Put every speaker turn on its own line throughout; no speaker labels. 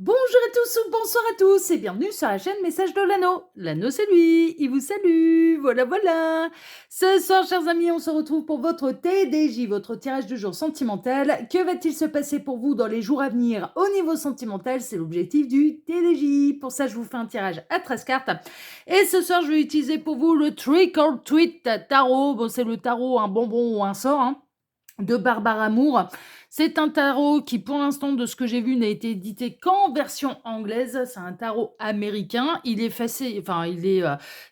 Bonjour à tous ou bonsoir à tous et bienvenue sur la chaîne Message de l'Anneau. L'Anneau c'est lui, il vous salue, voilà. Ce soir chers amis, on se retrouve pour votre TDJ, votre tirage du jour sentimental. Que va-t-il se passer pour vous dans les jours à venir au niveau sentimental? C'est l'objectif du TDJ. Pour ça je vous fais un tirage à 13 cartes. Et ce soir je vais utiliser pour vous le Trick or Treat Tarot. Bon c'est le tarot, un bonbon ou un sort, de Barbara Moore. C'est un tarot qui, pour l'instant, de ce que j'ai vu, n'a été édité qu'en version anglaise. C'est un tarot américain. Il est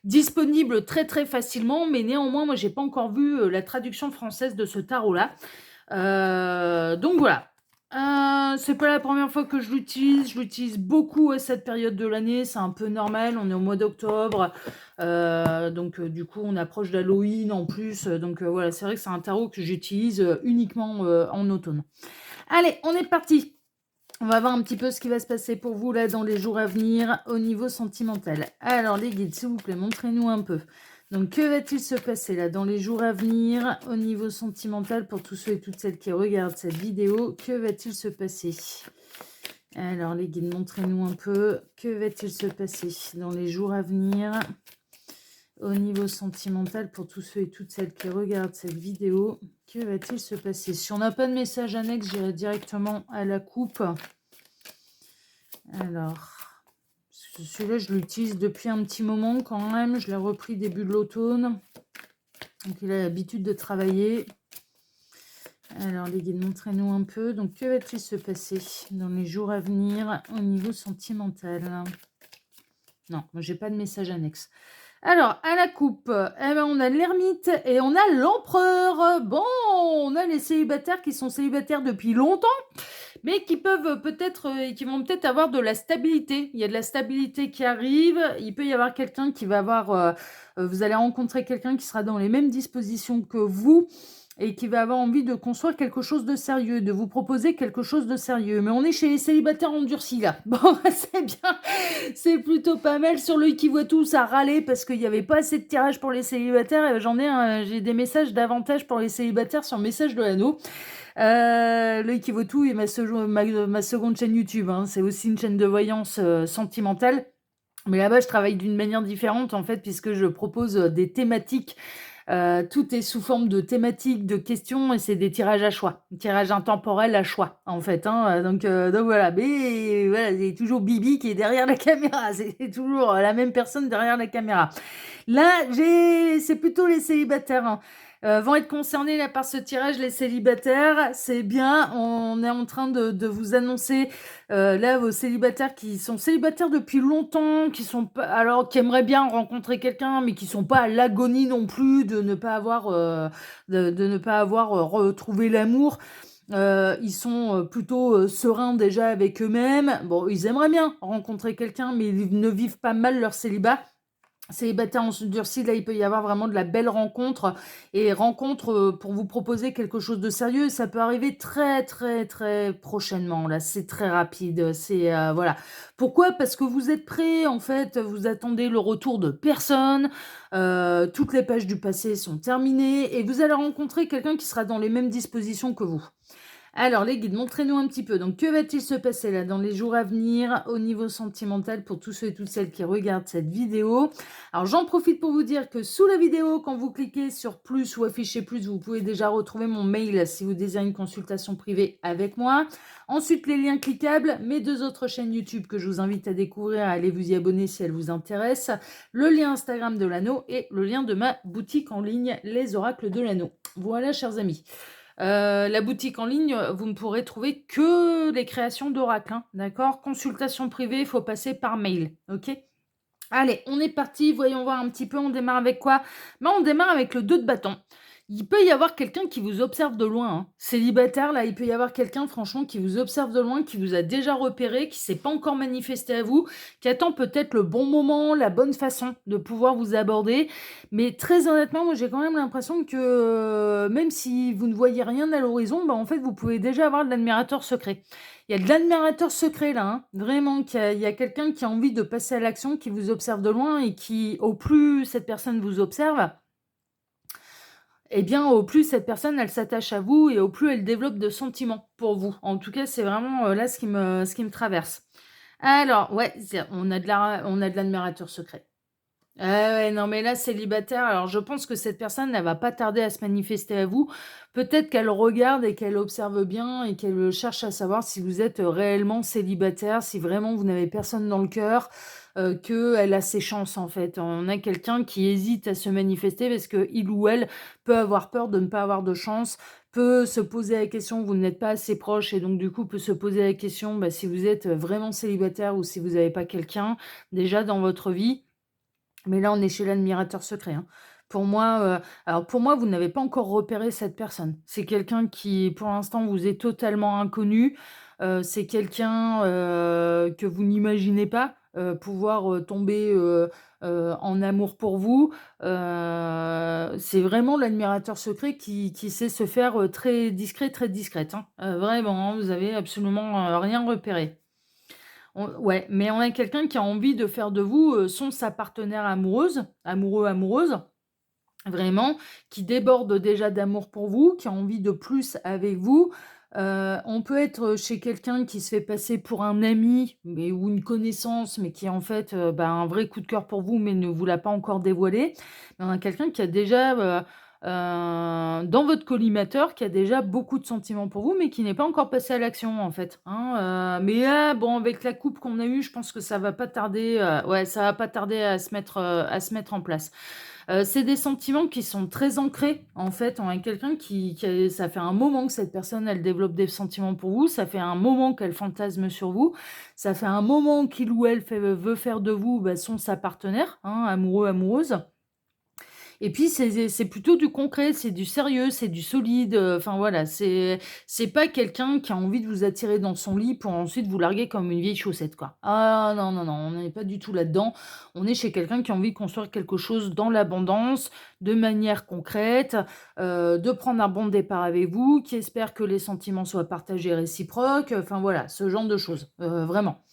disponible très très facilement, mais néanmoins, moi, j'ai pas encore vu la traduction française de ce tarot-là. Donc voilà. C'est pas la première fois que je l'utilise beaucoup à cette période de l'année, c'est un peu normal, on est au mois d'octobre, donc du coup on approche d'Halloween en plus, donc voilà, c'est vrai que c'est un tarot que j'utilise uniquement en automne. Allez, on est parti. On va voir un petit peu ce qui va se passer pour vous là dans les jours à venir au niveau sentimental. Alors les guides, s'il vous plaît, montrez-nous un peu. Donc que va-t-il se passer là dans les jours à venir au niveau sentimental pour tous ceux et toutes celles qui regardent cette vidéo? Que va-t-il se passer? Alors les guides, montrez-nous un peu. Que va-t-il se passer dans les jours à venir au niveau sentimental pour tous ceux et toutes celles qui regardent cette vidéo? Que va-t-il se passer? Si on n'a pas de message annexe, j'irai directement à la coupe. Alors, celui-là, je l'utilise depuis un petit moment quand même. Je l'ai repris début de l'automne. Donc, il a l'habitude de travailler. Alors, les guides, montrez-nous un peu. Donc, que va-t-il se passer dans les jours à venir au niveau sentimental? Non, moi, j'ai pas de message annexe. Alors, à la coupe, eh ben, on a l'ermite et on a l'empereur. Bon, on a les célibataires qui sont célibataires depuis longtemps, mais qui peuvent peut-être, qui vont peut-être avoir de la stabilité. Il y a de la stabilité qui arrive. Il peut y avoir quelqu'un qui va avoir, vous allez rencontrer quelqu'un qui sera dans les mêmes dispositions que vous et qui va avoir envie de construire quelque chose de sérieux, de vous proposer quelque chose de sérieux. Mais on est chez les célibataires endurcis là. Bon, c'est bien, c'est plutôt pas mal. Sur le qui voit tout, ça râlait parce qu'il n'y avait pas assez de tirage pour les célibataires. Et j'ai des messages d'avantage pour les célibataires sur Message de l'Anneau. L'œil qui vaut tout est ma seconde chaîne YouTube, c'est aussi une chaîne de voyance sentimentale. Mais là-bas, je travaille d'une manière différente, en fait, puisque je propose des thématiques. Tout est sous forme de thématiques, de questions, et c'est des tirages à choix. Tirage intemporel à choix, en fait. Donc voilà. Mais voilà, c'est toujours Bibi qui est derrière la caméra. C'est toujours la même personne derrière la caméra. Là, c'est plutôt les célibataires, vont être concernés là par ce tirage, les célibataires. C'est bien, on est en train de vous annoncer là vos célibataires qui sont célibataires depuis longtemps, qui aimeraient bien rencontrer quelqu'un, mais qui sont pas à l'agonie non plus de ne pas avoir de ne pas avoir retrouvé l'amour. Ils sont plutôt sereins déjà avec eux-mêmes. Bon, ils aimeraient bien rencontrer quelqu'un, mais ils ne vivent pas mal leur célibat. Célibataire en durci, là, il peut y avoir vraiment de la belle rencontre et rencontre pour vous proposer quelque chose de sérieux. Ça peut arriver très, très, très prochainement. Là, c'est très rapide. Voilà. Pourquoi? Parce que vous êtes prêts, en fait. Vous attendez le retour de personne. Toutes les pages du passé sont terminées et vous allez rencontrer quelqu'un qui sera dans les mêmes dispositions que vous. Alors, les guides, montrez-nous un petit peu. Donc, que va-t-il se passer là dans les jours à venir au niveau sentimental pour tous ceux et toutes celles qui regardent cette vidéo? Alors, j'en profite pour vous dire que sous la vidéo, quand vous cliquez sur plus ou afficher plus, vous pouvez déjà retrouver mon mail si vous désirez une consultation privée avec moi. Ensuite, les liens cliquables, mes 2 autres chaînes YouTube que je vous invite à découvrir, allez vous y abonner si elles vous intéressent. Le lien Instagram de l'anneau et le lien de ma boutique en ligne, les oracles de l'anneau. Voilà, chers amis. La boutique en ligne, vous ne pourrez trouver que les créations d'oracles, d'accord? Consultation privée, il faut passer par mail, ok? Allez, on est parti, voyons voir un petit peu, on démarre avec quoi? On démarre avec le 2 de bâton. Il peut y avoir quelqu'un qui vous observe de loin, Célibataire, là, il peut y avoir quelqu'un, franchement, qui vous observe de loin, qui vous a déjà repéré, qui s'est pas encore manifesté à vous, qui attend peut-être le bon moment, la bonne façon de pouvoir vous aborder. Mais très honnêtement, moi, j'ai quand même l'impression que même si vous ne voyez rien à l'horizon, en fait, vous pouvez déjà avoir de l'admirateur secret. Il y a de l'admirateur secret là, vraiment, il y a quelqu'un qui a envie de passer à l'action, qui vous observe de loin et qui, au plus cette personne vous observe, eh bien, au plus cette personne, elle s'attache à vous et au plus elle développe de sentiments pour vous. En tout cas, c'est vraiment là ce qui me traverse. Alors, ouais, on a de l'admirateur secret. Ah ouais, non, mais là, célibataire, alors je pense que cette personne, elle va pas tarder à se manifester à vous. Peut-être qu'elle regarde et qu'elle observe bien et qu'elle cherche à savoir si vous êtes réellement célibataire, si vraiment vous n'avez personne dans le cœur, qu'elle a ses chances en fait. On a quelqu'un qui hésite à se manifester parce que il ou elle peut avoir peur de ne pas avoir de chance, peut se poser la question, vous n'êtes pas assez proche et donc du coup peut se poser la question bah, si vous êtes vraiment célibataire ou si vous n'avez pas quelqu'un déjà dans votre vie. Mais là, on est chez l'admirateur secret, hein. Pour moi, alors pour moi, vous n'avez pas encore repéré cette personne. C'est quelqu'un qui, pour l'instant, vous est totalement inconnu. C'est quelqu'un, que vous n'imaginez pas, pouvoir, tomber, en amour pour vous. C'est vraiment l'admirateur secret qui sait se faire, très discret, très discrète, hein. Vraiment, hein, vous avez absolument, rien repéré. Ouais, mais on a quelqu'un qui a envie de faire de vous, sa partenaire amoureuse, amoureux, amoureuse, vraiment, qui déborde déjà d'amour pour vous, qui a envie de plus avec vous. On peut être chez quelqu'un qui se fait passer pour un ami, mais ou une connaissance, mais qui en fait, bah, un vrai coup de cœur pour vous, mais ne vous l'a pas encore dévoilé. Mais on a quelqu'un qui a déjà, dans votre collimateur, qui a déjà beaucoup de sentiments pour vous, mais qui n'est pas encore passé à l'action en fait, hein. Mais là, bon, avec la coupe qu'on a eue, je pense que ça va pas tarder, ouais, ça va pas tarder à se mettre en place. C'est des sentiments qui sont très ancrés, en fait. On a quelqu'un qui a ça fait un moment que cette personne, elle développe des sentiments pour vous, ça fait un moment qu'elle fantasme sur vous, ça fait un moment qu'il ou elle veut faire de vous, bah, sa partenaire, hein, amoureux, amoureuse. Et puis c'est plutôt du concret, c'est du sérieux, c'est du solide, enfin voilà, c'est pas quelqu'un qui a envie de vous attirer dans son lit pour ensuite vous larguer comme une vieille chaussette, quoi. Ah non, non, non, on n'est pas du tout là-dedans. On est chez quelqu'un qui a envie de construire quelque chose dans l'abondance, de manière concrète, de prendre un bon départ avec vous, qui espère que les sentiments soient partagés réciproques, enfin voilà, ce genre de choses, vraiment.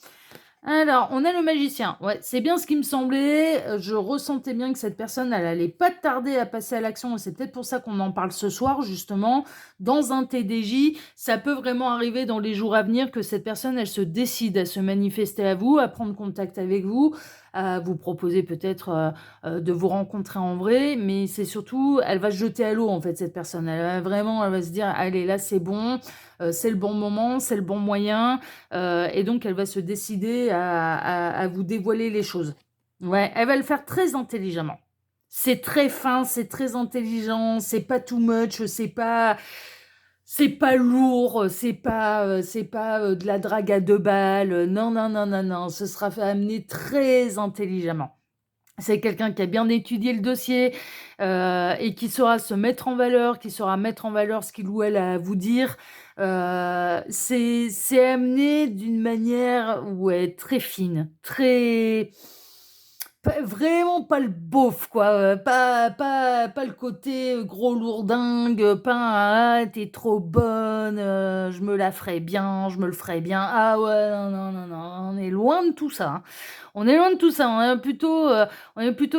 Alors, on a le magicien. Ouais, c'est bien ce qui me semblait. Je ressentais bien que cette personne, elle allait pas tarder à passer à l'action. Et c'est peut-être pour ça qu'on en parle ce soir, justement. Dans un TDJ, ça peut vraiment arriver dans les jours à venir que cette personne, elle se décide à se manifester à vous, à prendre contact avec vous, à vous proposer peut-être de vous rencontrer en vrai. Mais c'est surtout, elle va se jeter à l'eau, en fait, cette personne. Elle va se dire, allez, là, c'est bon. C'est le bon moment, c'est le bon moyen. Et donc, elle va se décider à vous dévoiler les choses. Ouais, elle va le faire très intelligemment. C'est très fin, c'est très intelligent, c'est pas too much, c'est pas lourd, c'est pas de la drague à deux balles. Non, non, non, non, non, ce sera fait amener très intelligemment. C'est quelqu'un qui a bien étudié le dossier et qui saura se mettre en valeur, qui saura mettre en valeur ce qu'il ou elle a à vous dire. C'est amené d'une manière ouais, très fine, très vraiment pas le beauf quoi, pas le côté, gros lourdingue, pas un: «Ah tu trop bonne, je me la ferais bien, je me le ferais bien». Ah ouais, non, non, non, non, on est loin de tout ça, hein. On est loin de tout ça, on est plutôt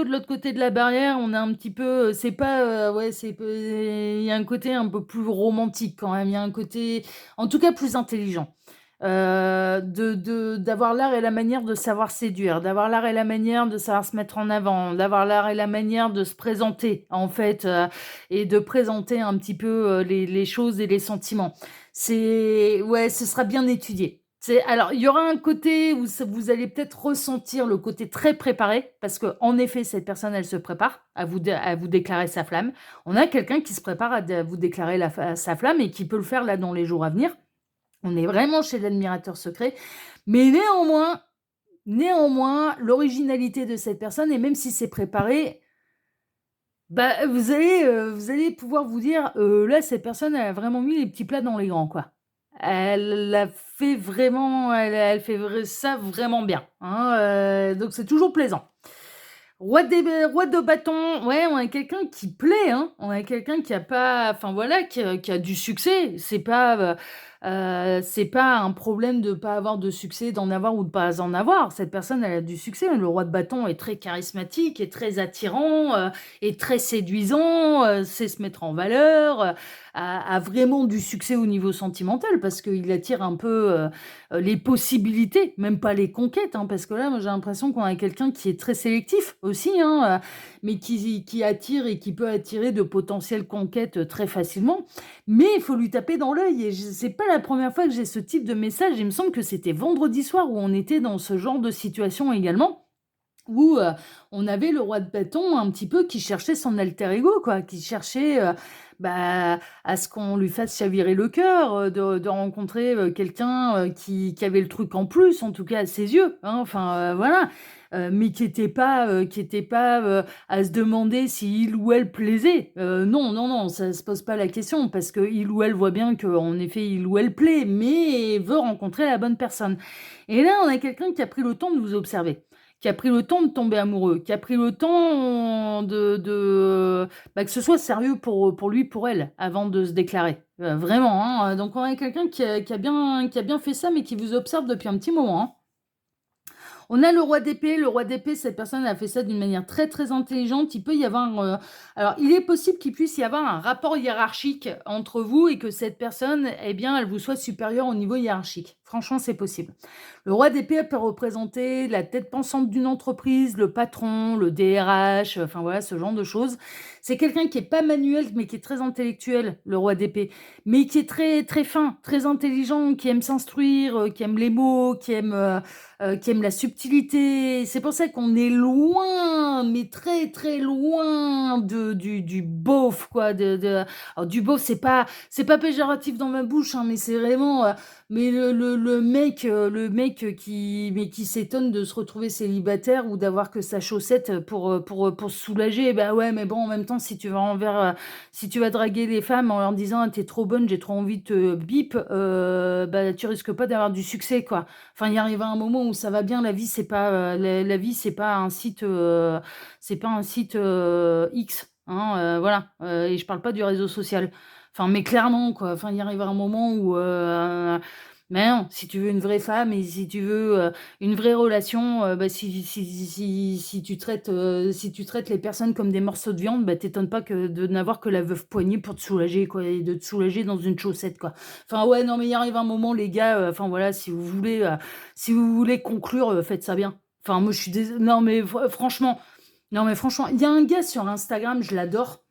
de l'autre côté de la barrière, on est un petit peu, c'est pas, ouais, il y a un côté un peu plus romantique quand même, il y a un côté, en tout cas plus intelligent. D'avoir l'art et la manière de savoir séduire, d'avoir l'art et la manière de savoir se mettre en avant, d'avoir l'art et la manière de se présenter, en fait, et de présenter un petit peu, les choses et les sentiments. C'est ouais, ce sera bien étudié. Alors, il y aura un côté où vous allez peut-être ressentir le côté très préparé, parce que en effet, cette personne, elle se prépare à vous déclarer sa flamme. On a quelqu'un qui se prépare à vous déclarer sa flamme et qui peut le faire là dans les jours à venir. On est vraiment chez l'admirateur secret, mais néanmoins, l'originalité de cette personne et même si c'est préparé, bah, vous allez pouvoir vous dire, là, cette personne, elle a vraiment mis les petits plats dans les grands, quoi. Elle a fait vraiment elle fait ça vraiment bien, hein, donc c'est toujours plaisant. Roi de bâton, ouais, on a quelqu'un qui plaît, hein. On a quelqu'un qui a pas enfin voilà, qui a du succès. C'est pas, c'est pas un problème de pas avoir de succès, d'en avoir ou de pas en avoir. Cette personne, elle a du succès. Le roi de bâton est très charismatique, est très attirant, est très séduisant, sait se mettre en valeur, a vraiment du succès au niveau sentimental parce qu'il attire un peu les possibilités, même pas les conquêtes, hein, parce que là, moi, j'ai l'impression qu'on a quelqu'un qui est très sélectif aussi, hein, mais qui attire et qui peut attirer de potentielles conquêtes très facilement. Mais il faut lui taper dans l'œil. Et c'est pas la première fois que j'ai ce type de message. Il me semble que c'était vendredi soir où on était dans ce genre de situation également. Où on avait le roi de bâton un petit peu qui cherchait son alter ego, quoi, qui cherchait à ce qu'on lui fasse chavirer le cœur, de rencontrer quelqu'un qui avait le truc en plus, en tout cas à ses yeux, hein, enfin voilà, mais qui était pas à se demander si il ou elle plaisait. Non, non, non, ça se pose pas la question parce que il ou elle voit bien qu'en effet il ou elle plaît, mais veut rencontrer la bonne personne. Et là, on a quelqu'un qui a pris le temps de vous observer, qui a pris le temps de tomber amoureux, qui a pris le temps que ce soit sérieux pour lui, pour elle, avant de se déclarer. Vraiment, hein. Donc on a quelqu'un qui a bien fait ça, mais qui vous observe depuis un petit moment, hein. On a le roi d'épée. Le roi d'épée, cette personne a fait ça d'une manière très très intelligente. Il peut y avoir... alors, il est possible qu'il puisse y avoir un rapport hiérarchique entre vous et que cette personne, eh bien, elle vous soit supérieure au niveau hiérarchique. Franchement, c'est possible. Le roi d'épée peut représenter la tête pensante d'une entreprise, le patron, le DRH, enfin voilà, ce genre de choses. C'est quelqu'un qui est pas manuel, mais qui est très intellectuel, le roi d'épée, mais qui est très très fin, très intelligent, qui aime s'instruire, qui aime les mots, qui aime la subtilité. C'est pour ça qu'on est loin, mais très très loin du beauf, quoi. Alors, du beauf, c'est pas péjoratif dans ma bouche, hein, mais c'est vraiment... mais le mec qui s'étonne de se retrouver célibataire ou d'avoir que sa chaussette pour se soulager, bah ouais, mais bon, en même temps, si tu vas draguer les femmes en leur disant ah, t'es trop bonne, j'ai trop envie de te bip, bah tu risques pas d'avoir du succès, quoi. Enfin, il arrive un moment où ça va bien. La vie, c'est pas la vie, c'est pas un site X, hein, voilà. Et je parle pas du réseau social. Enfin, mais clairement, quoi. Enfin, il arrive un moment où mais non, si tu veux une vraie femme et si tu veux une vraie relation, bah, si tu traites les personnes comme des morceaux de viande, bah, t'étonnes pas de n'avoir que la veuve poignée pour te soulager, quoi, et de te soulager dans une chaussette, quoi. Enfin, ouais, non, mais il arrive un moment, les gars, enfin voilà, si vous voulez conclure, faites ça bien. Enfin, moi, je suis non, mais franchement, non, mais franchement, il y a un gars sur Instagram, je l'adore.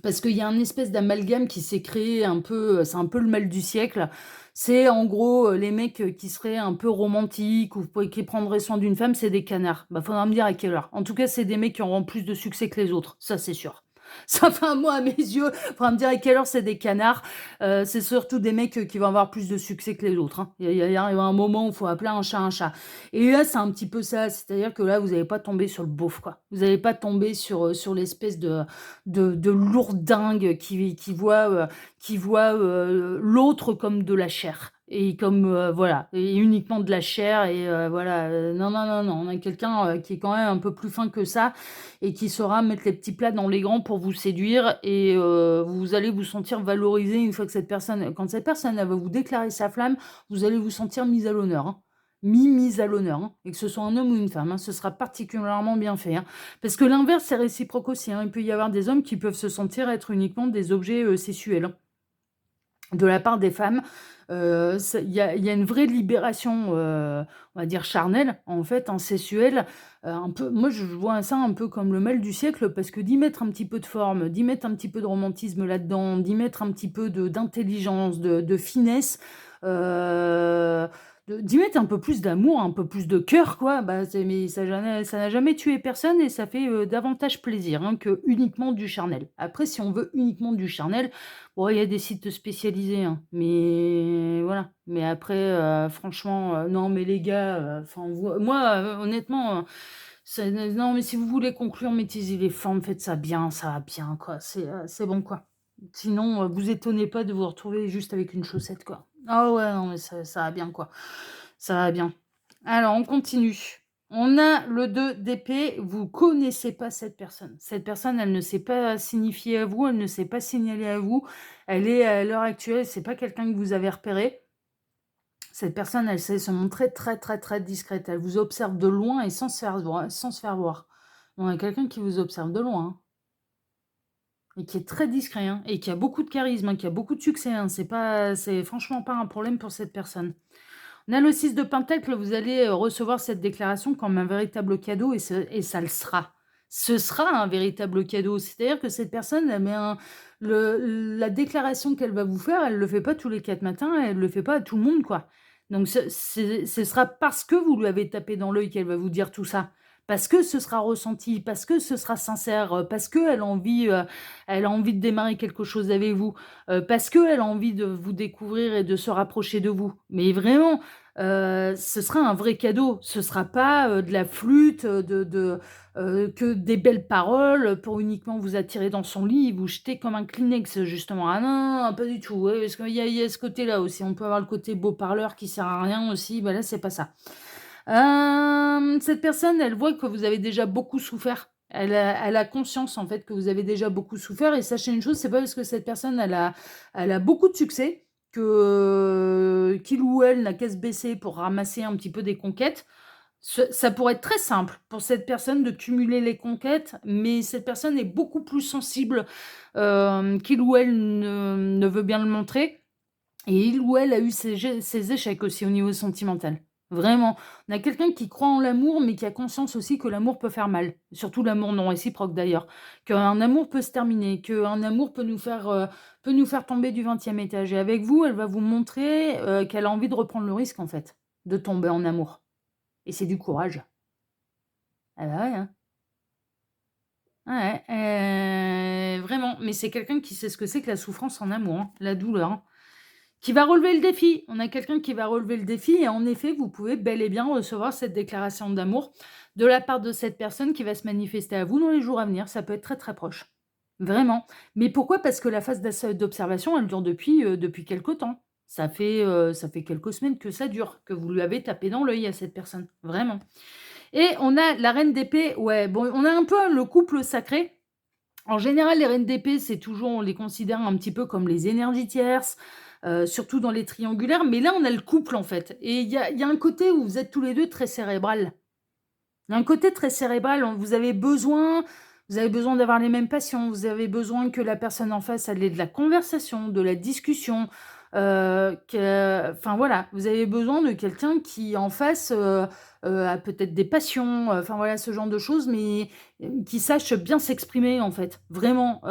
Parce qu'il y a un espèce d'amalgame qui s'est créé un peu, c'est un peu le mal du siècle. C'est en gros les mecs qui seraient un peu romantiques ou qui prendraient soin d'une femme, c'est des canards. Bah, faudra me dire à quelle heure. En tout cas, c'est des mecs qui auront plus de succès que les autres, ça c'est sûr. Ça fait un mot à mes yeux. Faudra me dire à quelle heure c'est des canards. C'est surtout des mecs qui vont avoir plus de succès que les autres, hein. Il arrive un moment où il faut appeler un chat un chat. Et là, c'est un petit peu ça. C'est-à-dire que là, vous n'allez pas tomber sur le beauf, quoi. Vous n'allez pas tomber sur l'espèce de lourdingue qui voit l'autre comme de la chair. Et comme, voilà, et uniquement de la chair. Et voilà, non, non, non, non. On a quelqu'un qui est quand même un peu plus fin que ça et qui saura mettre les petits plats dans les grands pour vous séduire. Et vous allez vous sentir valorisé une fois que quand cette personne elle va vous déclarer sa flamme, vous allez vous sentir mise à l'honneur, hein. Mise à l'honneur, hein. Et que ce soit un homme ou une femme, hein, ce sera particulièrement bien fait, hein. Parce que l'inverse, c'est réciproque aussi, hein. Il peut y avoir des hommes qui peuvent se sentir être uniquement des objets sexuels, hein, de la part des femmes. Il y a une vraie libération, on va dire charnelle, en fait, hein, sexuelle. Un peu, moi, je vois ça un peu comme le mal du siècle, parce que d'y mettre un petit peu de forme, d'y mettre un petit peu de romantisme là-dedans, d'y mettre un petit peu d'intelligence, de finesse, euh, d'y mettre un peu plus d'amour, un peu plus de cœur, quoi. Bah, mais ça n'a jamais tué personne et ça fait davantage plaisir, hein, que uniquement du charnel. Après, si on veut uniquement du charnel, bon, il y a des sites spécialisés, hein, mais voilà. Mais après, franchement, non, mais les gars, enfin, moi, honnêtement, non, mais si vous voulez conclure, mettez-y les formes, faites ça va bien, quoi. C'est bon, quoi. Sinon, vous étonnez pas de vous retrouver juste avec une chaussette, quoi. Ah ouais, non, mais ça va bien, quoi. Ça va bien. Alors, on continue. On a le 2 d'épée, vous connaissez pas cette personne. Cette personne, elle ne s'est pas signifiée à vous, elle ne s'est pas signalée à vous. Elle est à l'heure actuelle, c'est pas quelqu'un que vous avez repéré. Cette personne, elle sait se montrer très, très, très discrète. Elle vous observe de loin et sans se faire voir. On a quelqu'un qui vous observe de loin, hein, et qui est très discret, hein, et qui a beaucoup de charisme, hein, qui a beaucoup de succès, hein. C'est franchement pas un problème pour cette personne. On a le 6 de Pentacle, vous allez recevoir cette déclaration comme un véritable cadeau et ça le sera. Ce sera un véritable cadeau. C'est-à-dire que cette personne, elle met la déclaration qu'elle va vous faire, elle ne le fait pas tous les 4 matins, elle ne le fait pas à tout le monde, quoi. Donc ce sera parce que vous lui avez tapé dans l'œil qu'elle va vous dire tout ça. Parce que ce sera ressenti, parce que ce sera sincère, parce qu'elle elle a envie de démarrer quelque chose avec vous, parce qu'elle a envie de vous découvrir et de se rapprocher de vous. Mais vraiment, ce sera un vrai cadeau. Ce sera pas, de la flûte, que des belles paroles pour uniquement vous attirer dans son lit et vous jeter comme un Kleenex, justement. Ah non, non, pas du tout, ouais, parce qu'il y a ce côté-là aussi. On peut avoir le côté beau parleur qui sert à rien aussi, bah là, c'est pas ça. Cette personne, elle voit que vous avez déjà beaucoup souffert. Elle a conscience, en fait, que vous avez déjà beaucoup souffert et sachez une chose, c'est pas parce que cette personne, elle a beaucoup de succès que qu'il ou elle n'a qu'à se baisser pour ramasser un petit peu des conquêtes. Ça pourrait être très simple pour cette personne de cumuler les conquêtes, mais cette personne est beaucoup plus sensible, qu'il ou elle ne veut bien le montrer et il ou elle a eu ses échecs aussi au niveau sentimental. Vraiment. On a quelqu'un qui croit en l'amour, mais qui a conscience aussi que l'amour peut faire mal. Surtout l'amour non réciproque d'ailleurs. Qu'un amour peut se terminer, qu'un amour peut nous faire tomber du 20e étage. Et avec vous, elle va vous montrer qu'elle a envie de reprendre le risque, en fait, de tomber en amour. Et c'est du courage. Ah bah ouais, hein. Ouais, vraiment. Mais c'est quelqu'un qui sait ce que c'est que la souffrance en amour, hein, la douleur, hein. Qui va relever le défi. On a quelqu'un qui va relever le défi et en effet, vous pouvez bel et bien recevoir cette déclaration d'amour de la part de cette personne qui va se manifester à vous dans les jours à venir. Ça peut être très, très proche. Vraiment. Mais pourquoi? Parce que la phase d'observation, elle dure depuis quelque temps. Ça fait quelques semaines que ça dure, que vous lui avez tapé dans l'œil à cette personne. Vraiment. Et on a la reine d'épée. Ouais, bon, on a un peu le couple sacré. En général, les reines d'épée, c'est toujours, on les considère un petit peu comme les énergies tierces, surtout dans les triangulaires. Mais là, on a le couple, en fait. Et il y a un côté où vous êtes tous les deux très cérébral. Il y a un côté très cérébral. Vous avez besoin d'avoir les mêmes passions. Vous avez besoin que la personne en face, elle ait de la conversation, de la discussion. Enfin voilà, vous avez besoin de quelqu'un qui en face a peut-être des passions, enfin voilà, ce genre de choses, mais qui sache bien s'exprimer en fait. Vraiment,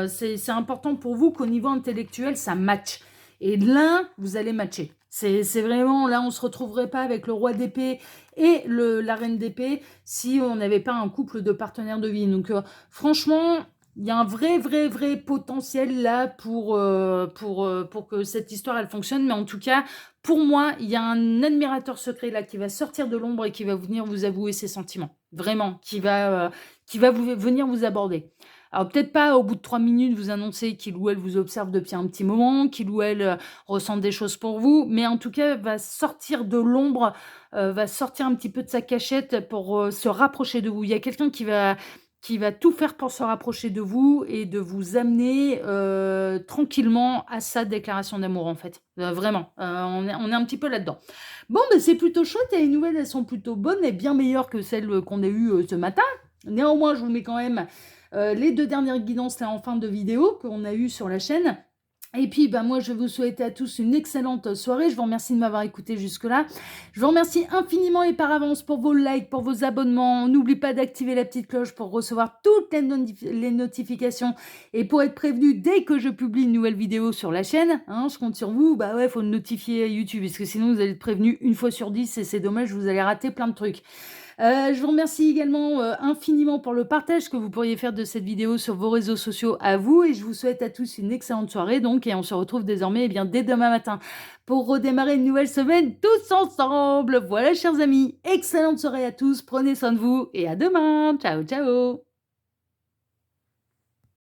c'est important pour vous qu'au niveau intellectuel, ça matche. Et là, vous allez matcher. C'est vraiment, là, on se retrouverait pas avec le roi d'épée et la reine d'épée si on n'avait pas un couple de partenaires de vie. Donc franchement, il y a un vrai, vrai, vrai potentiel là pour que cette histoire, elle fonctionne. Mais en tout cas, pour moi, il y a un admirateur secret là qui va sortir de l'ombre et qui va venir vous avouer ses sentiments. Vraiment, qui va venir vous aborder. Alors peut-être pas au bout de 3 minutes vous annoncer qu'il ou elle vous observe depuis un petit moment, qu'il ou elle ressent des choses pour vous, mais en tout cas va sortir de l'ombre, va sortir un petit peu de sa cachette pour se rapprocher de vous. Il y a quelqu'un qui va tout faire pour se rapprocher de vous et de vous amener tranquillement à sa déclaration d'amour en fait. Vraiment, on est un petit peu là-dedans. Bon, ben c'est plutôt chouette et les nouvelles, elles sont plutôt bonnes et bien meilleures que celles qu'on a eues ce matin. Néanmoins, je vous mets quand même les 2 dernières guidances là en fin de vidéo qu'on a eues sur la chaîne. Et puis, bah, moi, je vais vous souhaiter à tous une excellente soirée. Je vous remercie de m'avoir écouté jusque-là. Je vous remercie infiniment et par avance pour vos likes, pour vos abonnements. N'oubliez pas d'activer la petite cloche pour recevoir toutes les notifications et pour être prévenu dès que je publie une nouvelle vidéo sur la chaîne. Hein, je compte sur vous. Bah ouais, faut le notifier à YouTube parce que sinon, vous allez être prévenu une fois sur 10 et c'est dommage, vous allez rater plein de trucs. Je vous remercie également infiniment pour le partage que vous pourriez faire de cette vidéo sur vos réseaux sociaux à vous et je vous souhaite à tous une excellente soirée donc et on se retrouve désormais eh bien, dès demain matin pour redémarrer une nouvelle semaine tous ensemble. Voilà chers amis, excellente soirée à tous, prenez soin de vous et à demain, ciao ciao.